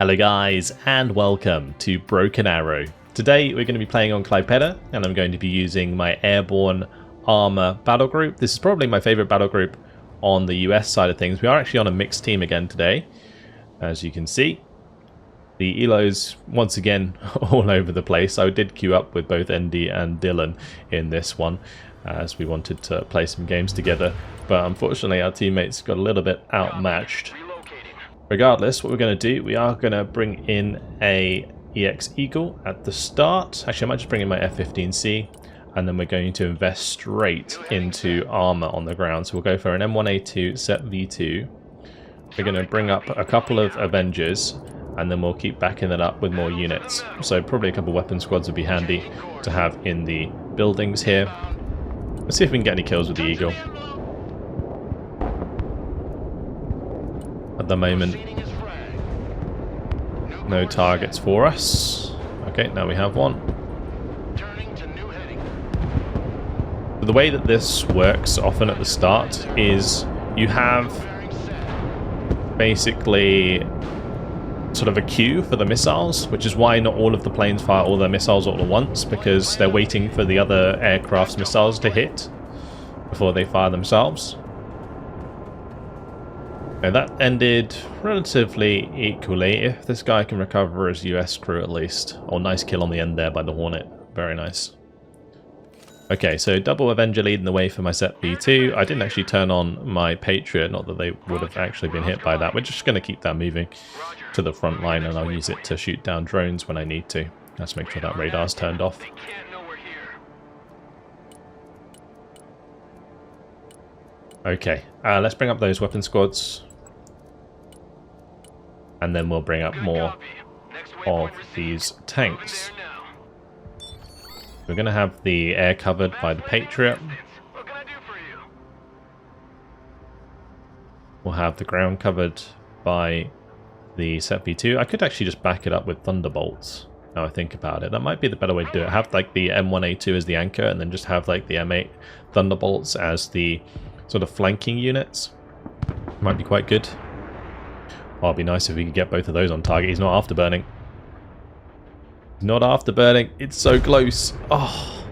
Hello guys and welcome to Broken Arrow. Today we're going to be playing on Clypeda and I'm going to be using my airborne armor battle group. This is probably my favorite battle group on the US side of things. We are actually on a mixed team again today, as you can see. The elos once again all over the place. I did queue up with both Andy and Dylan in this one as we wanted to play some games together, but unfortunately our teammates got a little bit outmatched. Regardless, what we're going to do, we are going to bring in a EX Eagle at the start. Actually, I might just bring in my F-15C, and then we're going to invest straight into armor on the ground. So we'll go for an M1A2 set V2. We're going to bring up a couple of Avengers, and then we'll keep backing it up with more units. So probably a couple weapon squads would be handy to have in the buildings here. Let's see if we can get any kills with the Eagle. At the moment, no targets for us. Okay, now we have one. The way that this works often at the start is you have basically sort of a queue for the missiles, which is why not all of the planes fire all their missiles all at once, because they're waiting for the other aircraft's missiles to hit before they fire themselves. Okay, that ended relatively equally, if this guy can recover his US crew at least. Oh, nice kill on the end there by the Hornet. Very nice. Okay, so double Avenger leading the way for my set B2. I didn't actually turn on my Patriot, not that they would have actually been hit by that. We're just going to keep that moving to the front line, and I'll use it to shoot down drones when I need to. Let's make sure that radar's turned off. Okay, let's bring up those weapon squads. And then we'll bring up more of these tanks. We're going to have the air covered by the Patriot. We'll have the ground covered by the Set B2. I could actually just back it up with Thunderbolts, now I think about it. That might be the better way to do it. Have like the M1A2 as the anchor, and then just have like the M8 Thunderbolts as the sort of flanking units. Might be quite good. Oh, it'd be nice if we could get both of those on target. He's not afterburning. He's not afterburning. It's so close. Oh,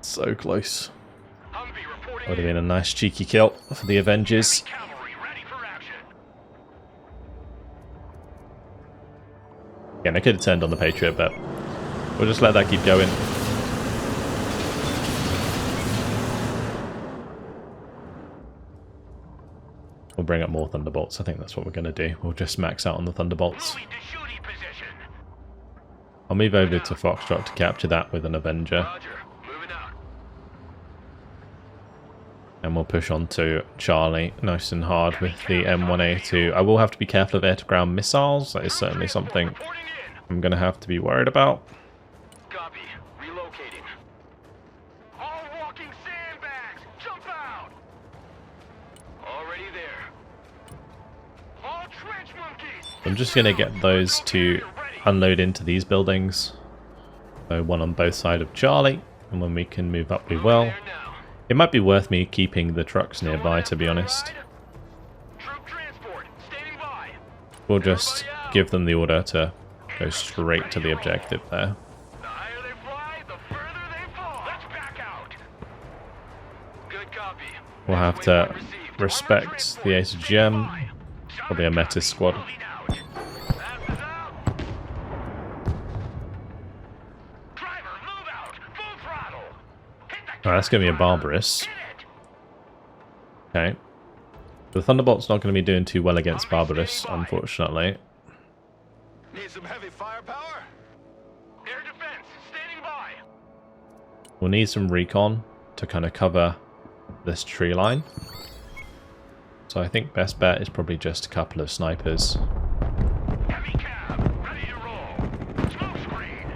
so close. Would have been a nice cheeky kill for the Avengers. Again, I could have turned on the Patriot, but we'll just let that keep going. We'll bring up more Thunderbolts. I think that's what we're going to do. We'll just max out on the Thunderbolts. I'll move over to Foxtrot to capture that with an Avenger. And we'll push on to Charlie nice and hard with the M1A2. I will have to be careful of air-to-ground missiles. That is certainly something I'm going to have to be worried about. I'm just going to get those to unload into these buildings. So one on both sides of Charlie, and when we can move up we will. It might be worth me keeping the trucks nearby, to be honest. We'll just give them the order to go straight to the objective there. We'll have to respect the AirStrikes. Probably a Metis squad. Alright, that's going to be a Barbarous. Okay. The Thunderbolt's not going to be doing too well against Barbarous, unfortunately. Need some heavy firepower? Air defense, standing by. We'll need some recon to kind of cover this tree line. So I think best bet is probably just a couple of snipers. Heavy cab, ready to roll. Smoke screen.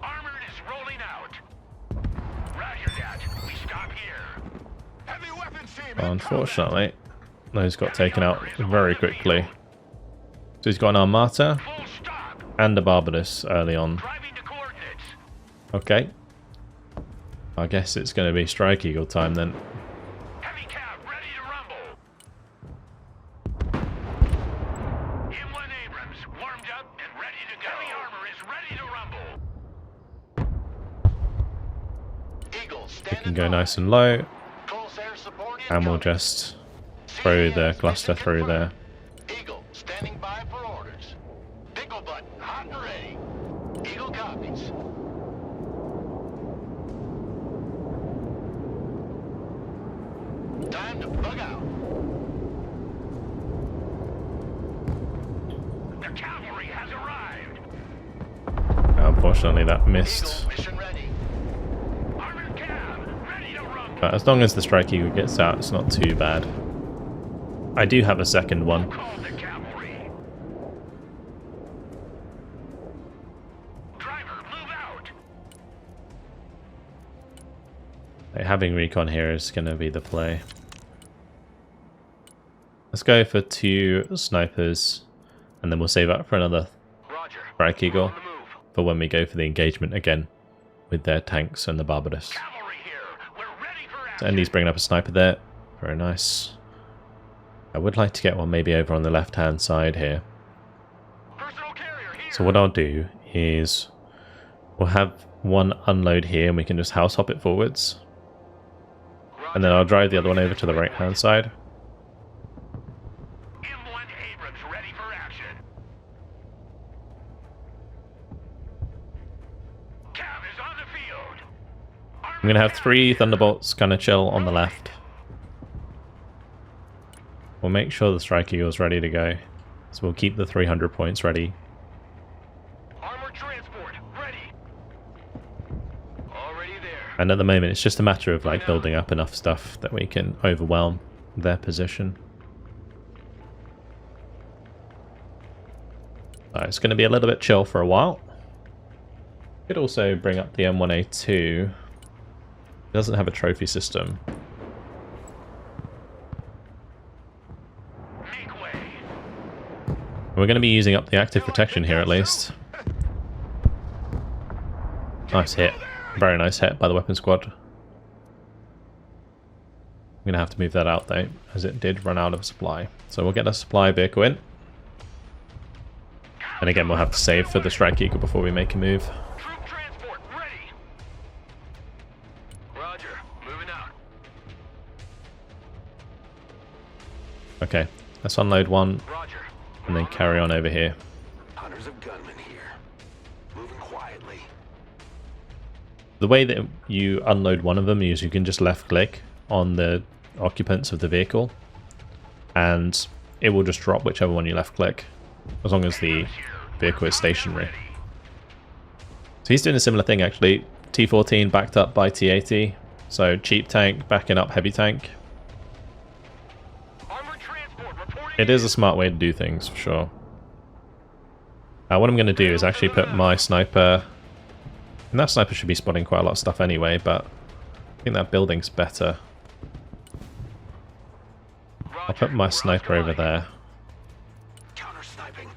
Armored is rolling out. Roger that. We stop here. Heavy weapons team. Well, unfortunately, those got taken out very quickly. So he's got an Armata and a Barbarous early on. Okay. I guess it's going to be Strike Eagle time then. We can go nice and low, Close air support and we'll incoming. just throw the cluster through there. Eagle, standing by for orders. Pickle button, hot and ready. Eagle copies. Time to bug out. The cavalry has arrived. Unfortunately, that missed. Eagle, mission ready. Armored cab, ready to run. But as long as the Strike Eagle gets out, it's not too bad. I do have a second one. Call the cavalry. Driver, move out. Having recon here is going to be the play. Let's go for 2 snipers, and then we'll save up for another Roger. Strike Eagle On the move. for when we go for the engagement again with their tanks and the Barbados. Cavalry here. We're ready for So action. Andy's bringing up a sniper there. Very nice. I would like to get one maybe over on the left-hand side here. Personal carrier here. So what I'll do is we'll have one unload here, and we can just house hop it forwards. And then I'll drive the other one over to the right-hand side. M1 Abrams ready for action. Cav is on the field. I'm going to have 3 Thunderbolts kind of chill on the left. We'll make sure the Strike Eagle's ready to go. So we'll keep the 300 points ready. Armored transport ready. Already there. And at the moment, it's just a matter of like building up enough stuff that we can overwhelm their position. It's going to be a little bit chill for a while. Could also bring up the M1A2. It doesn't have a trophy system. Make way. We're going to be using up the active protection here at least. Nice hit. Very nice hit by the weapon squad. I'm going to have to move that out though, as it did run out of supply. So we'll get a supply vehicle in. And again, we'll have to save for the Strike Eagle before we make a move. Troop transport ready. Roger. Moving out. Okay, let's unload one Roger. and then carry on over here. Hunters of gunmen here. Moving quietly. The way that you unload one of them is you can just left click on the occupants of the vehicle and it will just drop whichever one you left click, as long as the vehicle is stationary. So he's doing a similar thing actually. T14 backed up by T80, so cheap tank backing up heavy tank. Armored transport reporting. It is a smart way to do things for sure. What I'm going to do is actually put my sniper, and that sniper should be spotting quite a lot of stuff anyway, but I think that building's better. I'll put my sniper over there. Counter sniping.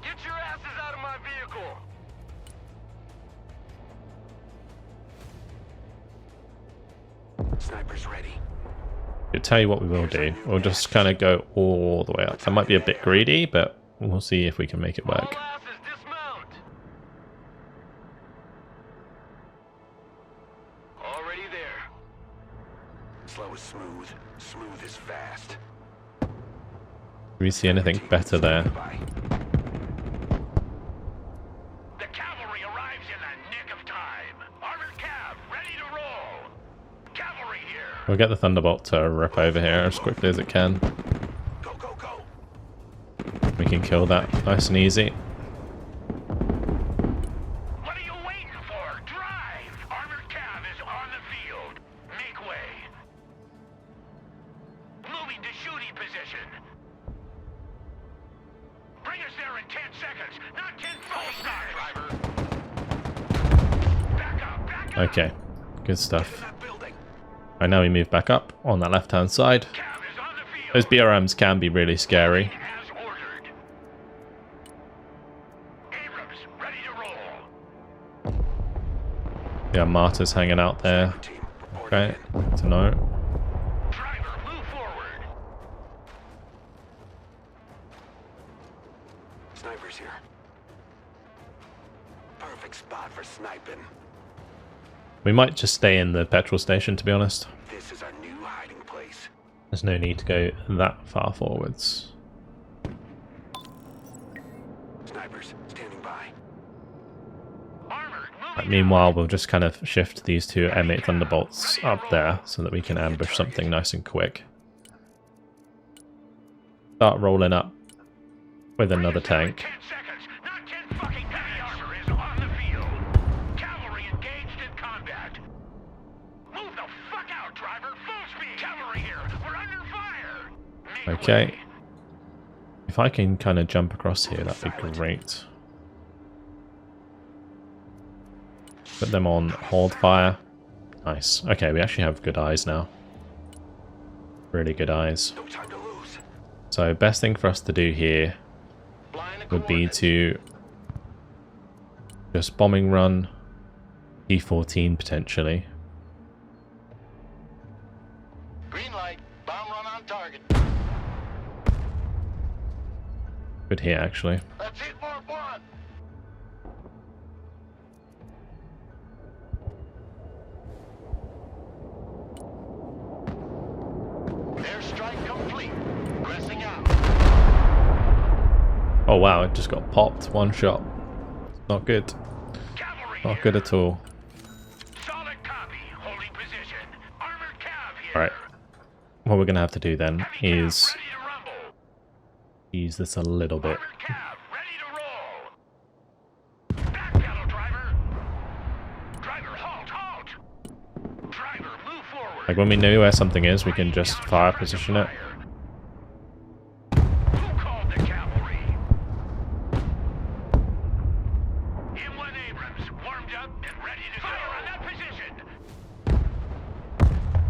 Get your asses out of my vehicle. Snipers ready. I'll tell you what we will do. We'll just kind of go all the way up. That might be a bit greedy, but we'll see if we can make it work. All asses dismount. Already there. Slow is smooth. Smooth is fast. Do we see anything better there? The cavalry arrives in the nick of time. Armored cav, ready to roll. Cavalry here. We'll get the Thunderbolt to rip over here as quickly as it can. Go, go, go. We can kill that nice and easy. What are you waiting for? Drive! Armored cav is on the field. Make way. Moving to shooting position. Bring us there in 10 seconds, not 10 full stars. Driver. Back up, back up. Okay, good stuff. That building. Right, now we move back up on that left-hand side. Cav is on the field. Those BRMs can be really scary. As ordered. Abrams, ready to roll. Yeah, Martyr's hanging out there. Team, reporting Okay, in. good to know. Driver, move forward. Snipers here. perfect spot for sniping. We might just stay in the petrol station, to be honest. This is our new hiding place. There's no need to go that far forwards. Snipers standing by. Armored, Right, moving meanwhile, we'll just kind of shift these two M8 Thunderbolts up there so that we can ambush something nice and quick. Start rolling up with another tank. 10 seconds, not 10 fucking heavy armor is on the field. Cavalry engaged in combat. Move the fuck out, driver. Full speed. Cavalry here. We're under fire. Make Okay. way. If I can kind of jump across here, that'd be great. Put them on hold fire. Nice. Okay, we actually have good eyes now. Really good eyes. No time to lose. So best thing for us to do here would be to just bombing run P14 potentially. Green light. Bomb run on target. Good hit actually. Let's hit Mark 1. Airstrike complete. Pressing out. Oh wow, it just got popped. One shot. Not good. Cavalry Not here. good at all. Solid copy. Holding position. Armored cav here. Alright. What we're going to have to do then Heavy cav is ready to rumble. use this a little bit. Armored cav ready to roll. Backpedal, driver. Driver, halt. Driver, move forward. Like when we know where something is, we can just fire position it. Who called the cavalry? M1 Abrams, warmed up and ready to fire on that position.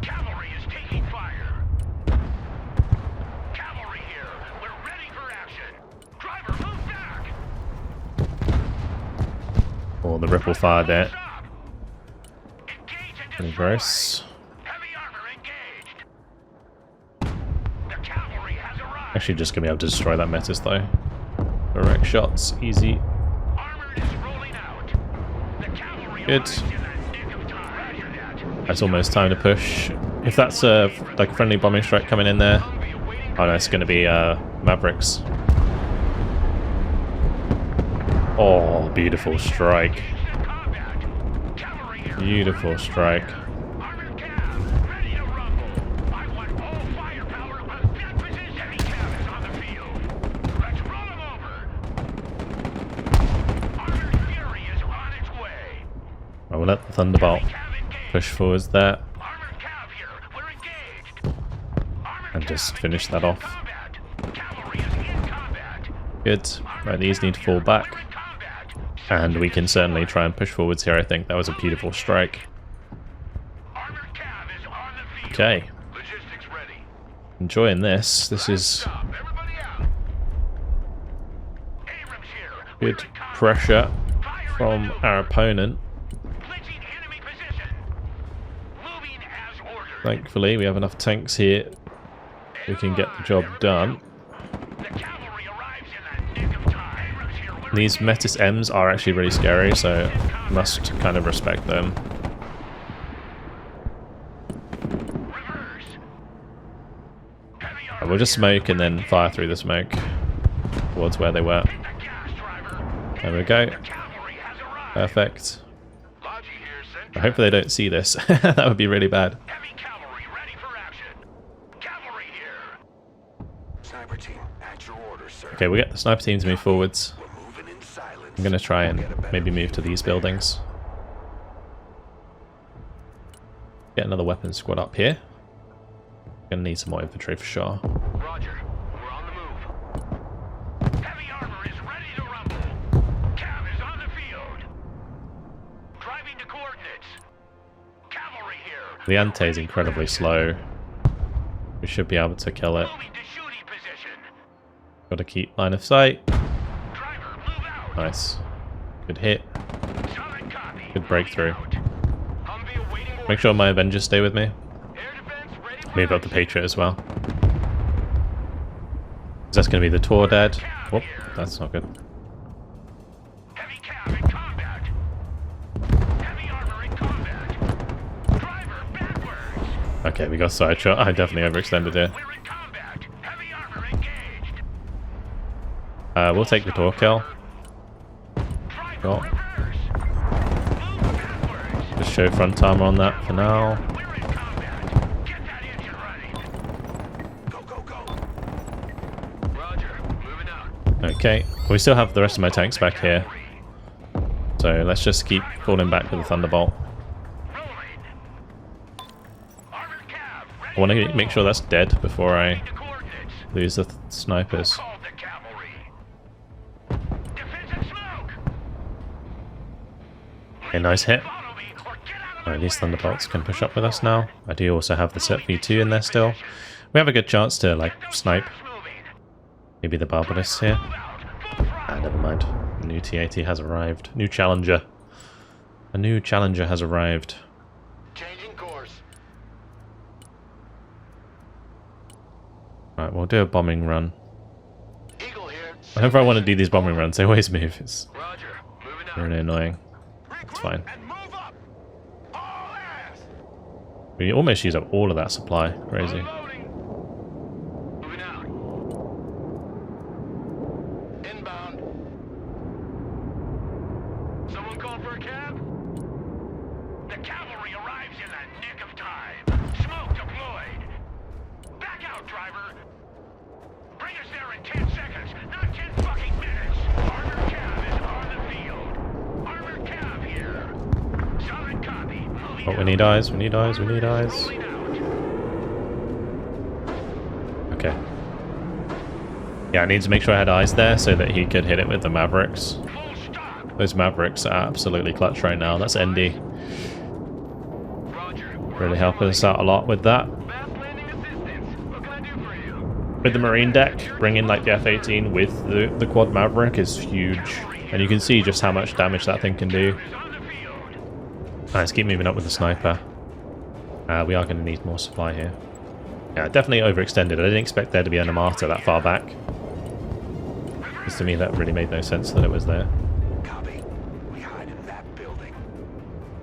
Cavalry is taking fire. Cavalry here. We're ready for action. Driver, move back. Or the ripple fire there. Stop. Engage and Pretty destroy. gross. Heavy armor engaged. The cavalry has arrived. Actually just going to be able to destroy that Metis though. Direct shots, easy. Armored is rolling out. The cavalry Good. arrives in the nick of time. Roger that. It's almost time to push. If that's a like friendly bombing strike coming in there, oh no, it's going to be Mavericks. Oh, beautiful strike. Beautiful strike. Armored cav, ready to rumble. I want all firepower on that position. Heavy cav is on the field. Let's roll him over. Armored fury is on its way. I will let the Thunderbolt Cav engaged. push forwards there Armored cav here. We're engaged. Armored and just cav finish is that in off. combat. Cavalry is in combat. Good. Right, these need to fall back. We're in combat. And we can certainly try and push forwards here, I think. That was a beautiful strike. Armored cav is on the field. Okay. Logistics ready. Enjoying this. This is Stop. Everybody out. Abrams here. We're good in combat. pressure Fire from maneuver. our opponent. Clinching enemy position. Moving as ordered. Thankfully, we have enough tanks here. We can get the job done. The cavalry arrives in the nick of time. Abrams here. We're These Metis M's are actually really scary, so must kind of respect them. reverse. Heavy armor. We'll just smoke and then fire through the smoke towards where they were. Hit the gas, driver. There we go. The cavalry has arrived. Perfect. Logi here. Send I hope they don't see this. That would be really bad. heavy cavalry ready for action. Cavalry here. Sniper team, at your orders, sir. Okay, we get the sniper team to move forwards. We're moving in silence. I'm going to try and maybe move to these buildings. Get another weapons squad up here. Gonna need some more infantry for sure. Roger. We're on the move. Heavy armor is ready to rumble. Cav is on the field. Driving to coordinates. Cavalry here. The ante is incredibly slow. We should be able to kill it. Moving to shooting position. Got to keep line of sight. Driver, move out. Nice. Good hit. Solid copy. Good breakthrough. Humvee awaiting orders. Make sure my Avengers stay with me. Air defense ready for Move up the action. Patriot as well. That's going to be the Tor dead. Whoop, that's not good. Heavy cav in combat. Okay, we got side shot. I definitely overextended here. We're in combat. Heavy armor engaged. We'll take the door kill. Driver, Got. reverse. Move backwards. Just show front armor on that for now. We're in combat. Get that engine running. Go, go, go. Roger. Moving out. Okay, we still have the rest of my tanks back here. So let's just keep falling back with the Thunderbolt. Rolling. Armored cab. Ready I want to to make sure that's dead before I the coordinates. lose the snipers. Called the cavalry. Defensive smoke. Okay, nice hit. Follow me or get out of Alright, my these way. Thunderbolts can push up with us now. I do also have the set V2 in there still. We have a good chance to like snipe. Moving. Maybe the Barbarous here. Move out. Full throttle. Never mind. A new T-80 has arrived. New challenger. A new challenger has arrived. Changing course. Right, we'll do a bombing run. Eagle here. Whenever I want to do these bombing runs, they always move. It's Roger. Moving out. really annoying. It's fine. And move up. All ass. We almost use up all of that supply. Crazy. Unloading. Moving out. Inbound. Someone called for a cab? The cavalry arrives in the nick of time. Smoke deployed. Back out, driver. Bring us there in 10 seconds, not 10 fucking minutes. Armored cab is on the field. Armored cab here. Solid copy. Moving Oh, we need eyes, we need eyes, we need eyes. Rolling out. Okay. Yeah, I need to make sure I had eyes there so that he could hit it with the Mavericks. Full stop. Those Mavericks are absolutely clutch right now. That's ND. Roger. Really helping us out a lot with that. Fast landing assistance. What can I do for you? With the Marine deck, bringing like the F-18 with the quad Maverick is huge. And you can see just how much damage that thing can do. Is on the field. Let's keep moving up with the sniper. We are going to need more supply here. Yeah, definitely overextended. I didn't expect there to be an Armata that far back. Because to me that really made no sense that it was there. Copy. We hide in that building.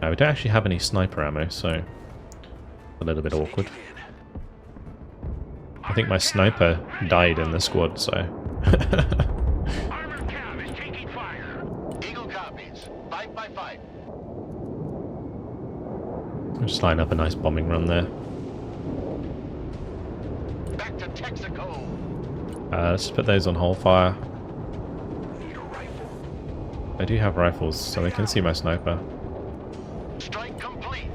We don't actually have any sniper ammo, so a little bit awkward. I think my sniper died in the squad, so... Armored cab is taking fire. Eagle copies. Fight by fight. Just line up a nice bombing run there. Back to Texaco. Let's just put those on whole fire. Need a rifle. I do have rifles, so they can see my sniper. Strike complete.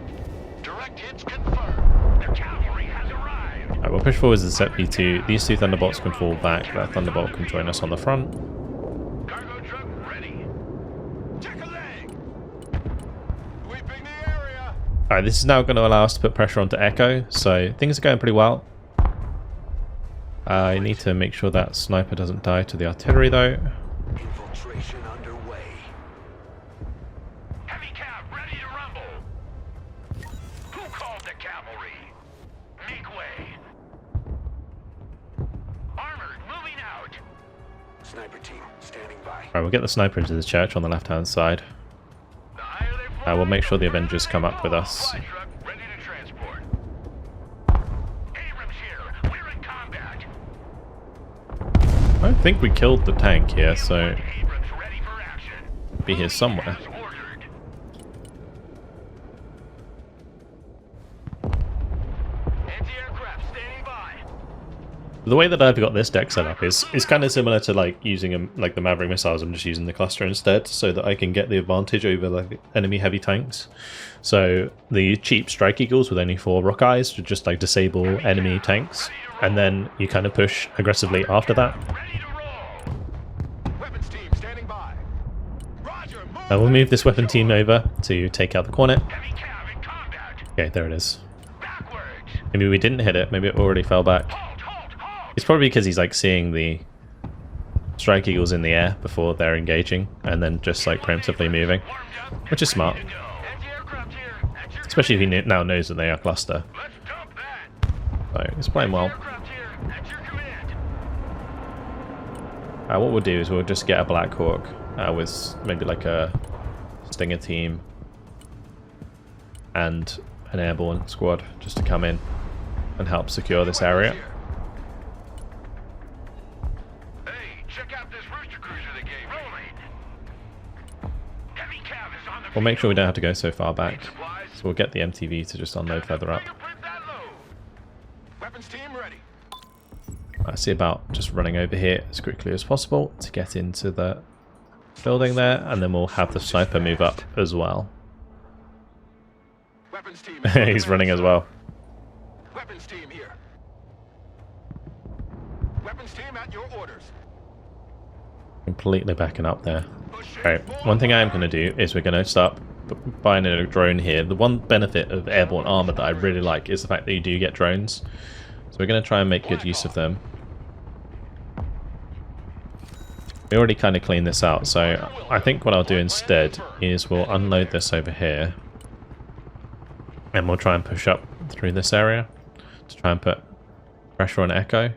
Direct hits confirmed. The cavalry has arrived. Alright, we'll push forwards and set V2. These two Thunderbolts can fall back. That Thunderbolt can join us on the front. Cargo truck ready. Check a leg. Sweeping the area. Alright, this is now going to allow us to put pressure onto Echo, so things are going pretty well. I need to make sure that sniper doesn't die to the artillery though. Infiltration underway. Heavy cab ready to rumble. Who called the cavalry? Make way. Armored moving out. Sniper team standing by. Alright, we'll get the sniper into the church on the left hand side. The higher they fly, We'll make sure the Avengers come up with us. supply truck ready to transport. Abrams here. We're in combat. I don't think we killed the tank here, so Abrams ready for action. be here somewhere. As ordered. Anti-aircraft standing by. The way that I've got this deck set up is kind of similar to like using like the Maverick missiles. I'm just using the cluster instead, so that I can get the advantage over like enemy heavy tanks. So the cheap Strike Eagles with only 4 rock eyes would just like disable enemy tanks, and then you kind of push aggressively after that. Ready to roll. Weapons team standing by. Roger. Move. We'll move this weapon team over to take out the Cornet. Heavy cab in combat. Okay, there it is. Backwards. Maybe we didn't hit it. Maybe it already fell back. Halt, halt, halt. It's probably because he's like seeing the Strike Eagles in the air before they're engaging, and then just like preemptively moving, Warmed up. which is smart. Ready to go. Anti-aircraft here. At your Especially if he now knows that they are cluster. Let's dump that. So it's playing well. Aircraft here. At your command. What we'll do is we'll just get a Black Hawk with maybe like a Stinger team and an airborne squad just to come in. and help secure this area. Hey, check out this rooster cruiser they gave me. Rolling. Heavy cav is on the We'll make sure we don't have to go so far back. supplies. So we'll get the MTV to just unload further up. Fingerprint that load. Weapons team ready. I see about just running over here as quickly as possible to get into the building there, and then we'll have the sniper move up as well. Weapons team. He's running as well. Weapons team here. Weapons team at your orders. Completely backing up there. Okay, one thing I am going to do is we're going to start buying a drone here. The one benefit of airborne armor that I really like is the fact that you do get drones. So we're going to try and make good use of them. We already kind of cleaned this out, so I think what I'll do instead is we'll unload this over here. And we'll try and push up through this area to try and put pressure on Echo.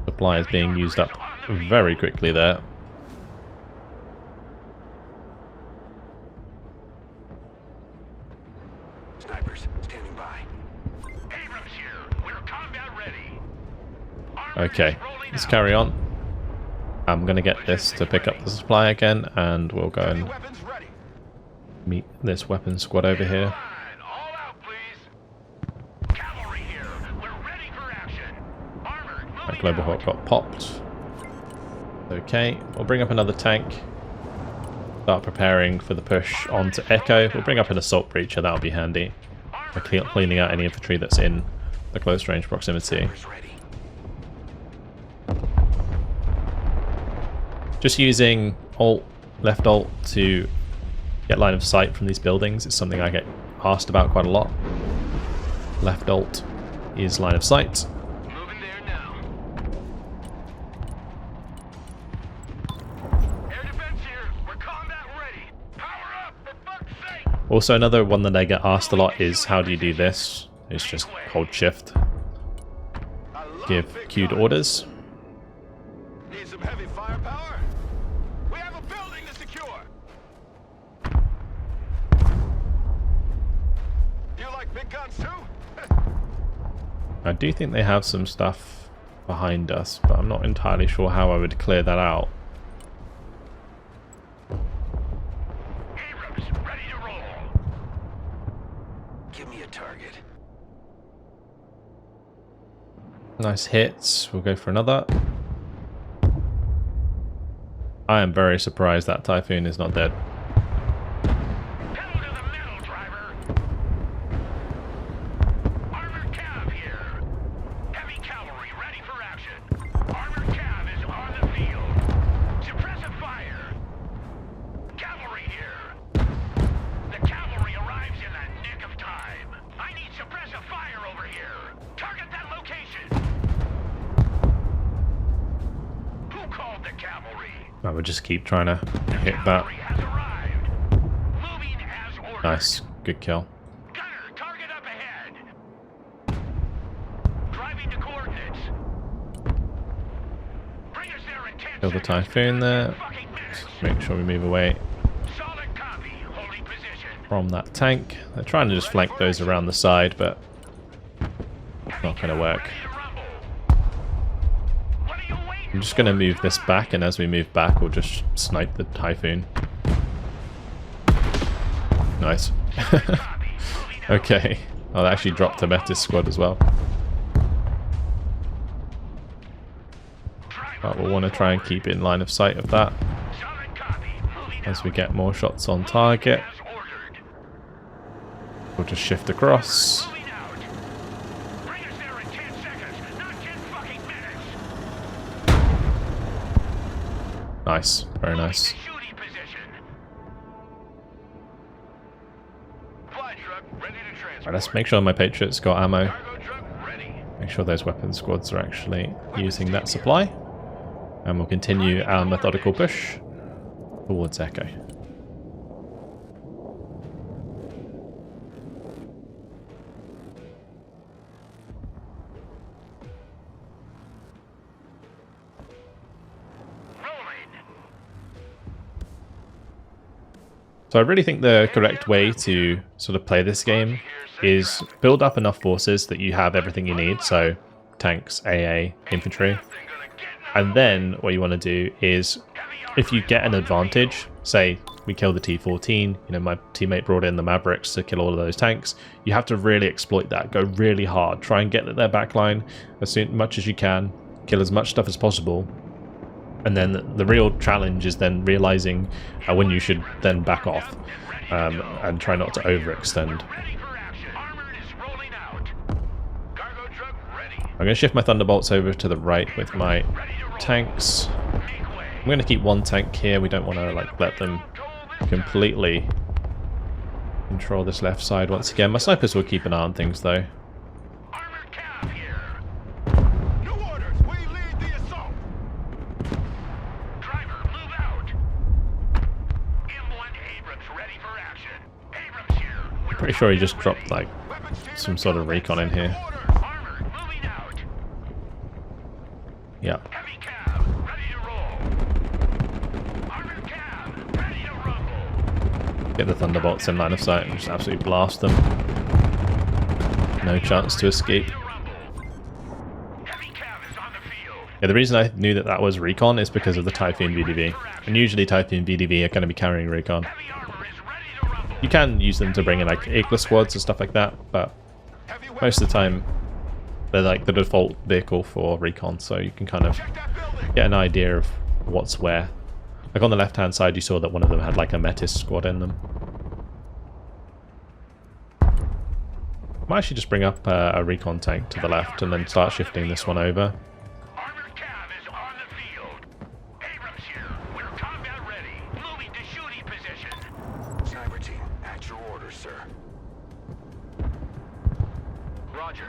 Supply is being used up very quickly there. Snipers standing by. Abrams here. We're combat ready. Armor Okay, is rolling let's out. carry on. I'm going to get this to pick up the supply again, and we'll go Heavy and weapons ready. meet this weapon squad over here. Line, all out, please. Cavalry here. We're ready for action. Armored, That moving Global out. Hawk got popped. Okay, we'll bring up another tank. Start preparing for the push onto Echo. We'll bring up an assault breacher, that'll be handy. For cleaning out any infantry that's in the close range proximity. Snipers ready. Just using alt, left alt to get line of sight from these buildings is something I get asked about quite a lot. Left alt is line of sight. Moving there now. Air defense here. We're combat ready. Power up, for fuck's sake. Also, another one that I get asked a lot is how do you do this? It's just hold shift, I love give big queued guns. orders. Need some heavy firepower? We have a building to secure. You like big guns too? I do think they have some stuff behind us, but I'm not entirely sure how I would clear that out. Abrams, ready to roll. Give me a target. Nice hits. We'll go for another. I am very surprised that Typhoon is not dead. Pedal to the metal, driver. Armored cav here. Heavy cavalry ready for action. Armored cav is on the field. Suppressive fire. Cavalry here. The cavalry arrives in the nick of time. I need suppressive fire over here. Target that location. Who called the cavalry? I would just keep trying to hit that. Cavalry has arrived. Moving as ordered. Nice. Good kill. Gunner, target up ahead. Driving to coordinates. Bring us there in 10 Kill the seconds. Typhoon there. Fucking minutes. Make sure we move away Solid copy. Holding position. from that tank. They're trying to just flank those around the side, but it's not going to work. Ready to rumble. What are you waiting I'm just going to for? move this back, and as we move back, we'll just snipe the Typhoon. Nice. Copy. Moving out. Okay. I'll actually drop the Metis squad as well. Driver, But we'll want to try and keep in line of sight of that solid copy. Moving as we out. get more shots on target. As ordered. We'll just shift across. Moving out. Bring us there in 10 seconds, not 10 fucking minutes. Nice. Very nice. Moving to shooting position. Fly truck ready to transport. Right, let's make sure my Patriot's got ammo. Cargo truck ready. Make sure those weapon squads are actually using that supply. And we'll continue our methodical push towards Echo. Rolling. So I really think the correct way to sort of play this game is build up enough forces that you have everything you need, so tanks, AA, infantry. And then what you want to do is, if you get an advantage, say we kill the T-14, you know, my teammate brought in the Mavericks to kill all of those tanks, you have to really exploit that, go really hard, try and get their backline as much as you can, kill as much stuff as possible. And then the real challenge is then realizing when you should then back off and try not to overextend. I'm going to shift my Thunderbolts over to the right with my tanks. I'm going to keep one tank here. We don't want to like let them completely control this left side once again. My snipers will keep an eye on things though. Pretty sure he just dropped like some sort of recon in here. Yeah. Get the Thunderbolts in line of sight and just absolutely blast them. No chance to escape. Yeah, the reason I knew that that was recon is because of the Typhoon VDV. And usually Typhoon VDV are going to be carrying recon. You can use them to bring in like Eagler squads and stuff like that, but most of the time they're like the default vehicle for recon, so you can kind of get an idea of what's where. Like on the left hand side you saw that one of them had like a Metis squad in them. I might actually just bring up a recon tank to the left and then start shifting this one over.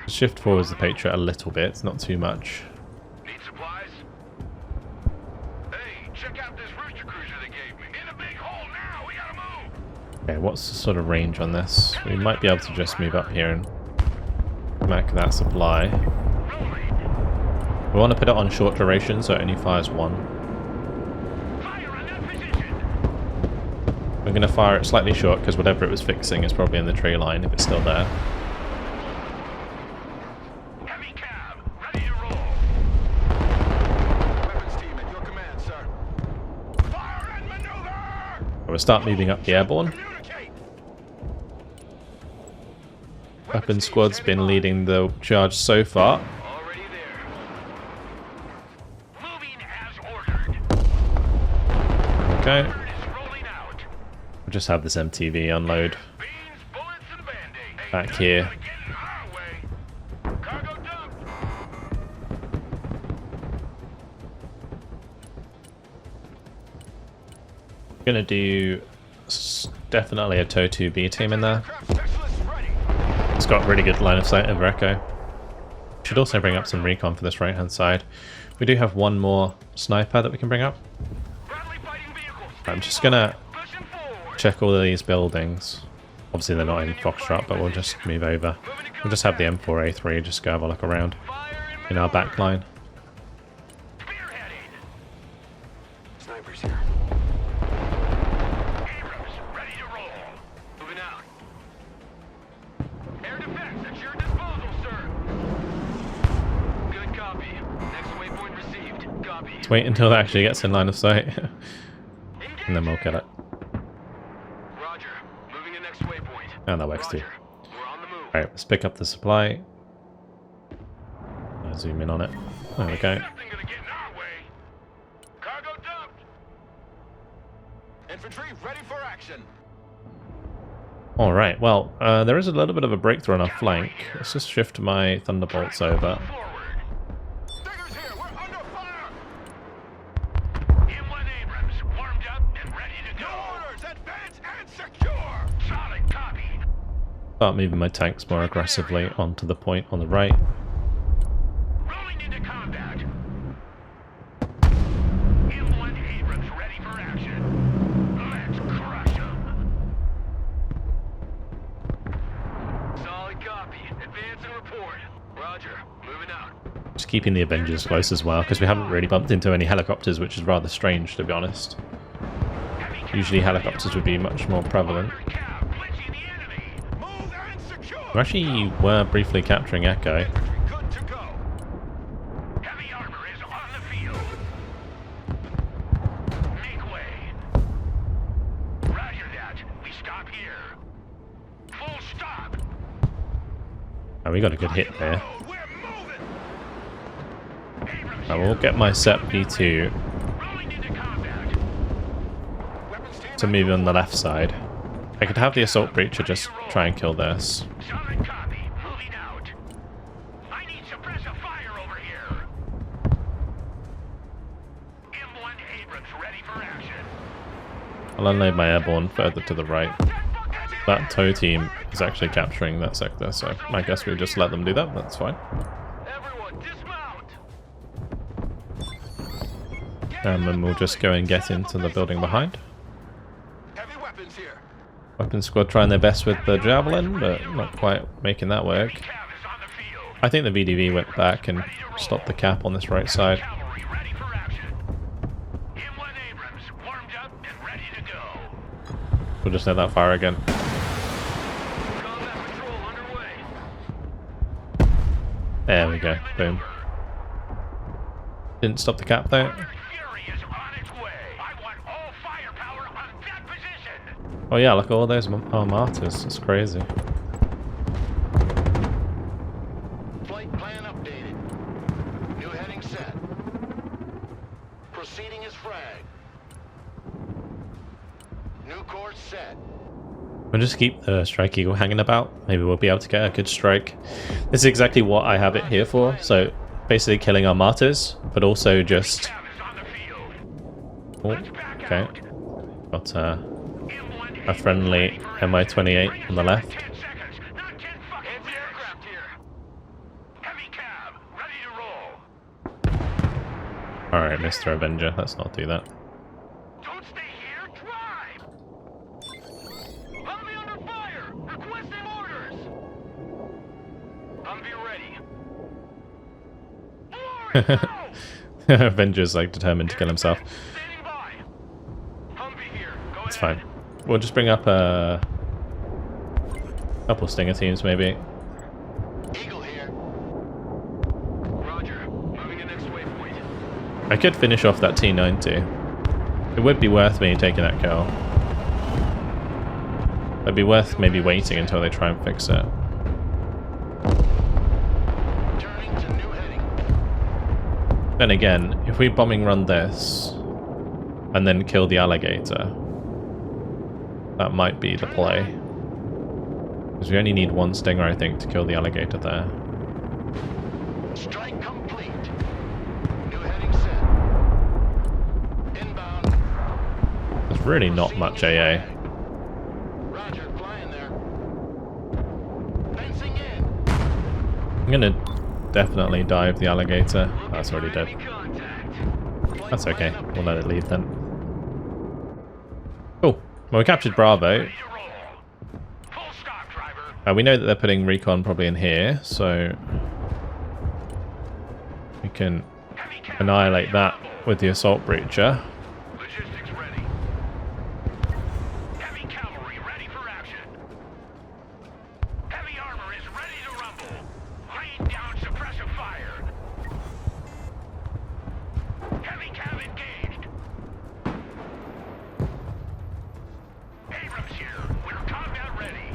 Shift forwards the Patriot a little bit, not too much. Need supplies? Hey, check out this rooster cruiser they gave me. In a big hole now, we gotta move. Okay, what's the sort of range on this? We might be able to just move up here and smack that supply. We want to put it on short duration so it only fires one. Fire on that position. We're going to fire it slightly short because whatever it was fixing is probably in the tree line if it's still there. We'll start moving up the airborne. Weapon squad's been leading the charge so far. Already there. Moving as ordered. Okay. Rolling out. We'll just have this MTV unload Beans, bullets, and Band-Aids. back here. Get in our way. Cargo dump. Gonna do definitely a TOW B team in there. It's got really good line of sight over Echo. Should also bring up some recon for this right hand side. We do have one more sniper that we can bring up. I'm just gonna check all of these buildings. Obviously they're not in Foxtrot, but we'll just move over. We'll just have the M4A3 just go have a look around in our backline. Snipers here. Abrams, ready to roll. Moving out. Air defense at your disposal, sir. Good copy. Next waypoint received. Copy. Let's wait until it actually gets in line of sight. And then we'll get it. Roger. Moving to next waypoint. And that works too. We're on the move. Alright, let's pick up the supply. I'll zoom in on it. There we go. Nothing gonna get in our way. Cargo dumped. Infantry ready for action. Alright, well, there is a little bit of a breakthrough on our flank. Let's just shift my Thunderbolts over. Diggers here, we're under fire. M1 Abrams, warmed up and ready to go. Orders, advance and secure. Solid copy. Start moving my tanks more aggressively onto the point on the right. Rolling into combat. M1 Abrams ready for action. Let's crush them. Solid copy. Advance and report. Roger. Moving out. Just keeping the Avengers close as well, because we haven't really bumped into any helicopters, which is rather strange, to be honest. Usually helicopters would be much more prevalent. We actually were briefly capturing Echo. Good to go. Heavy armor is on the field. Make way. Roger that. We stop here. Full stop. And we got a good hit there. We're moving. Abrams I will get my set P2 rolling into combat. to move on the left side. I could have the assault breacher just try and kill this. Solid copy. Moving out. I need suppressive fire over here. M1 Abrams ready for action. I'll unload my airborne further to the right. That tow team is actually capturing that sector, so I guess we'll just let them do that. That's fine. Everyone dismount. And then we'll just go and get into the building behind. Heavy weapons here. Weapon squad trying their best with the javelin, but not quite making that work. Cav is on the field. I think the VDV went back and stopped the cap on this right side. Cavalry ready for action. M1 Abrams warmed up and ready to go. We'll just let that fire again. Combat patrol underway. There we go. Boom. Didn't stop the cap though. Fury is on its way. I want all firepower on that position. Oh yeah, look at all those martyrs. It's crazy. Flight plan updated. New heading set. Proceeding as frag. New course set. We'll just keep the Strike Eagle hanging about. Maybe we'll be able to get a good strike. This is exactly what I have it here for. So basically killing our martyrs, but also just... Cav is on the field. Oh, Let's back okay. out. Got M1 a friendly Mi-28 on the left. 10 seconds, not 10 fucking aircraft here. Heavy cab, ready to roll. Alright, Mr. Avenger, let's not do that. Don't stay here, drive. Humvee under fire, requesting orders. Humvee ready. Forward, go. Avenger's like determined to kill himself. Standing by. Humvee here, go It's ahead. fine. We'll just bring up a couple Stinger teams maybe. Eagle here. Roger, moving to next waypoint. I could finish off that T-90. It would be worth me taking that kill. It'd be worth maybe waiting until they try and fix it. Turning to new heading. Then again, if we bombing run this and then kill the alligator, that might be the play. Because we only need one Stinger, I think, to kill the alligator there. Strike complete. New heading set. Inbound. There's really not much AA. Roger, flying there. Fencing in. I'm gonna definitely dive the alligator. That's already dead. Flight That's okay. plan We'll let updated. it leave then. Cool. Well, we captured Bravo. Ready to roll. Full stop, driver. We know that they're putting recon probably in here, so we can Heavy cab annihilate that ready to rumble. with the assault breacher. Logistics ready. Heavy cavalry ready for action. Heavy armor is ready to rumble. Laying down suppressive fire. Heavy cab engaged. Abrams here. We're combat ready.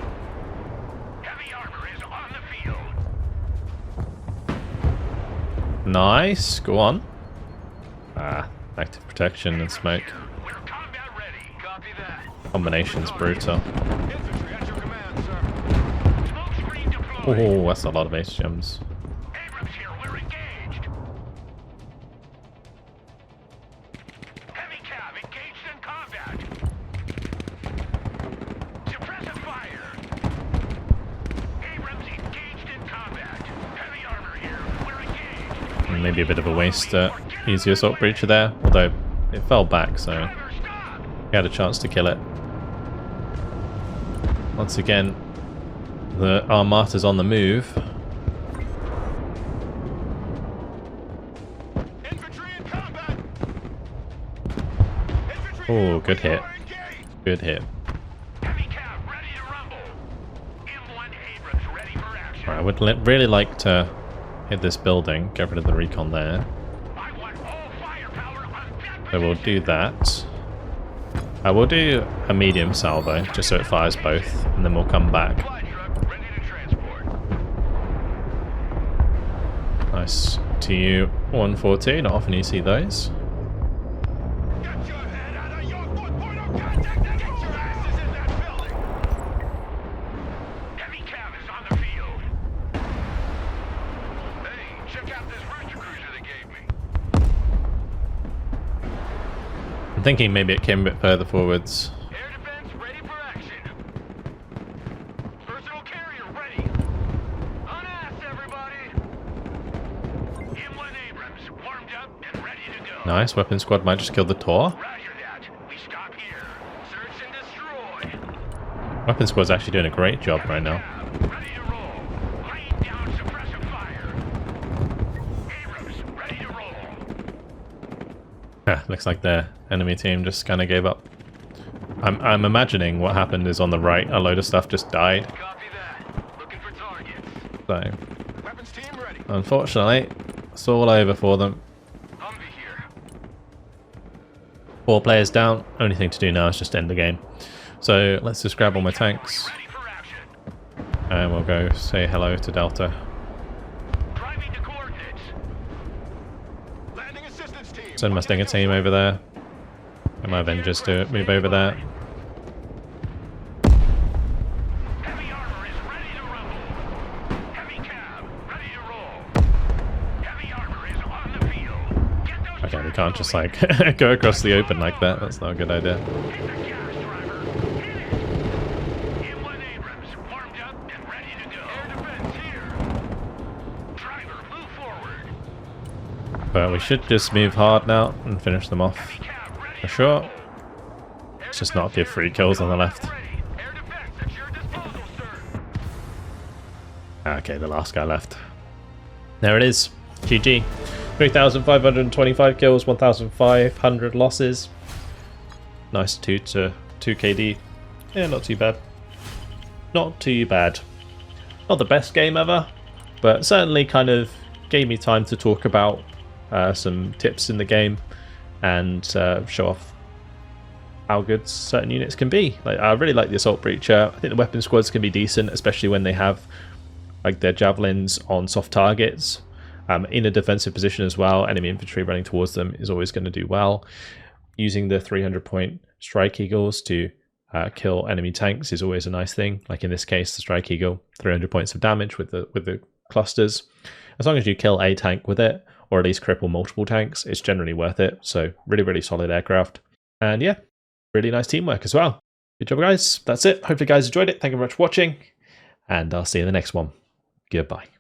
Heavy armor is on the field. Nice. Go on. Ah, active protection and smoke. We're combat ready. Copy that. Combination's brutal. Infantry at your command, sir. Smoke screen deployed. Oh, that's a lot of ace gems. Abrams here, we're engaged. Heavy cab engaged in combat. Suppressive fire. Abrams engaged in combat. Heavy armor here, we're engaged. And maybe a bit of a waste to use the assault breacher there, although it fell back, so Driver, stop. we had a chance to kill it. Once again, our martyr's on the move. Infantry in combat. Infantry Oh, good hit. are engaged. Good hit. Heavy cab ready to rumble. M1 Abrams ready for action. Right, I would really like to hit this building, get rid of the recon there. I want all firepower on that So we'll do that. I will do a medium salvo, just so it fires both, and then we'll come back. Supply truck ready to transport. Nice. Tu-114, not often you see those. Get your head out of your foot point of contact and get your asses in that building! Heavy cab is on the field. Hey, check out this rooster cruiser they gave me. I'm thinking maybe it came a bit further forwards. Air defense ready for action. Personal carrier ready. On ass, everybody. M1 Abrams warmed up and ready to go. Nice, weapon squad might just kill the Tor. Roger that. We stop here. Search and destroy. Weapon squad's actually doing a great job right now. Ready to roll. Laying down suppressive fire. Abrams ready to roll. Looks like the enemy team just kind of gave up. I'm imagining what happened is on the right, a load of stuff just died. Copy that. Looking for targets. So, Weapons team ready. unfortunately, it's all over for them. Humvee here. 4 players down. Only thing to do now is just end the game. So let's just grab all my tanks, Ready for action. and we'll go say hello to Delta. Driving to coordinates. Landing assistance team. Send my Stinger team over there. And my Avengers to move over there. Heavy armor is ready to rumble. Heavy cab ready to roll. Heavy armor is on the field. Get those Okay, we turrets can't just moving. like go across the open like that. That's not a good idea. Hit the gas, driver. Hit it. M1 Abrams warmed up and ready to go. Air defense here. Driver, move forward. But we should just move hard now and finish them off. Heavy cab ready For to sure. roll. Let's just not give free kills on the left. Ready. Air defense at your disposal, sir. Okay, the last guy left. There it is. GG. 3,525 kills, 1,500 losses. Nice 2 KD. Yeah, not too bad. Not too bad. Not the best game ever, but certainly kind of gave me time to talk about some tips in the game and show off how good certain units can be. Like, I really like the Assault Breacher. I think the weapon squads can be decent, especially when they have like their javelins on soft targets in a defensive position as well. Enemy infantry running towards them is always going to do well. Using the 300-point Strike Eagles to kill enemy tanks is always a nice thing. Like in this case, the Strike Eagle, 300 points of damage with the clusters. As long as you kill a tank with it, or at least cripple multiple tanks, it's generally worth it. So really, really solid aircraft. And yeah, really nice teamwork as well. Good job, guys. That's it. Hopefully you guys enjoyed it. Thank you very much for watching, and I'll see you in the next one. Goodbye.